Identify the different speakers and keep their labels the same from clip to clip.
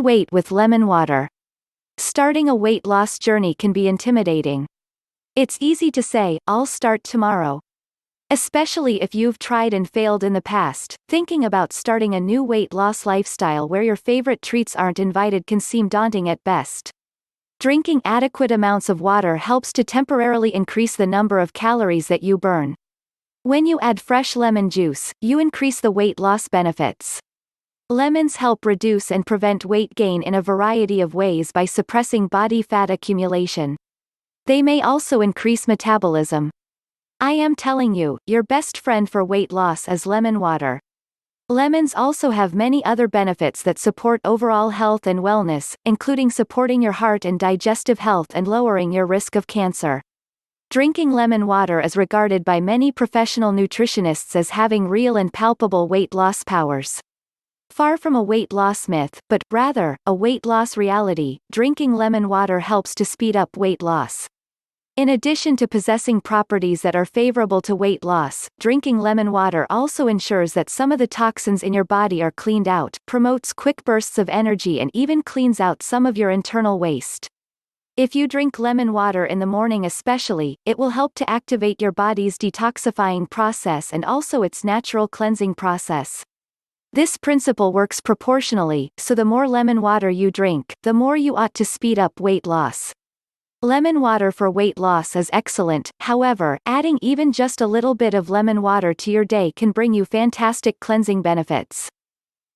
Speaker 1: weight with lemon water. Starting a weight loss journey can be intimidating. It's easy to say, "I'll start tomorrow." Especially if you've tried and failed in the past, thinking about starting a new weight loss lifestyle where your favorite treats aren't invited can seem daunting at best. Drinking adequate amounts of water helps to temporarily increase the number of calories that you burn. When you add fresh lemon juice, you increase the weight loss benefits. Lemons help reduce and prevent weight gain in a variety of ways by suppressing body fat accumulation. They may also increase metabolism. I am telling you, your best friend for weight loss is lemon water. Lemons also have many other benefits that support overall health and wellness, including supporting your heart and digestive health and lowering your risk of cancer. Drinking lemon water is regarded by many professional nutritionists as having real and palpable weight loss powers. Far from a weight loss myth, but, rather, a weight loss reality, drinking lemon water helps to speed up weight loss. In addition to possessing properties that are favorable to weight loss, drinking lemon water also ensures that some of the toxins in your body are cleaned out, promotes quick bursts of energy and even cleans out some of your internal waste. If you drink lemon water in the morning especially, it will help to activate your body's detoxifying process and also its natural cleansing process. This principle works proportionally, so the more lemon water you drink, the more you ought to speed up weight loss. Lemon water for weight loss is excellent, however, adding even just a little bit of lemon water to your day can bring you fantastic cleansing benefits.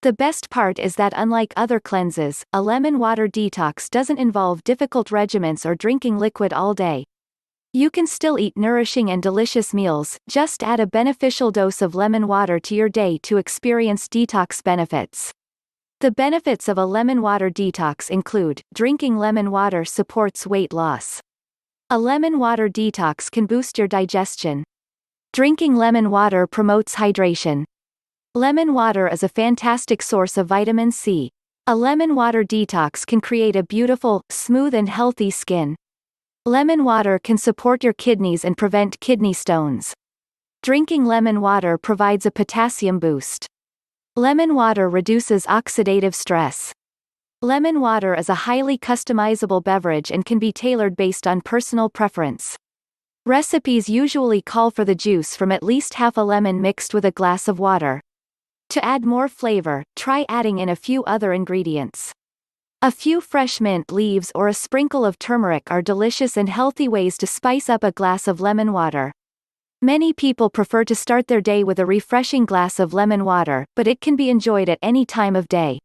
Speaker 1: The best part is that unlike other cleanses, a lemon water detox doesn't involve difficult regiments or drinking liquid all day. You can still eat nourishing and delicious meals, just add a beneficial dose of lemon water to your day to experience detox benefits. The benefits of a lemon water detox include, drinking lemon water supports weight loss. A lemon water detox can boost your digestion. Drinking lemon water promotes hydration. Lemon water is a fantastic source of vitamin C. A lemon water detox can create a beautiful, smooth and healthy skin. Lemon water can support your kidneys and prevent kidney stones. Drinking lemon water provides a potassium boost. Lemon water reduces oxidative stress. Lemon water is a highly customizable beverage and can be tailored based on personal preference. Recipes usually call for the juice from at least half a lemon mixed with a glass of water. To add more flavor, try adding in a few other ingredients. A few fresh mint leaves or a sprinkle of turmeric are delicious and healthy ways to spice up a glass of lemon water. Many people prefer to start their day with a refreshing glass of lemon water, but it can be enjoyed at any time of day.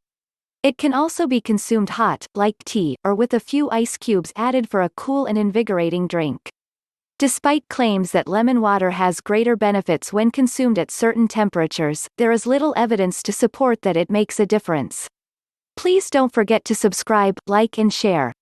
Speaker 1: It can also be consumed hot, like tea, or with a few ice cubes added for a cool and invigorating drink. Despite claims that lemon water has greater benefits when consumed at certain temperatures, there is little evidence to support that it makes a difference. Please don't forget to subscribe, like and share.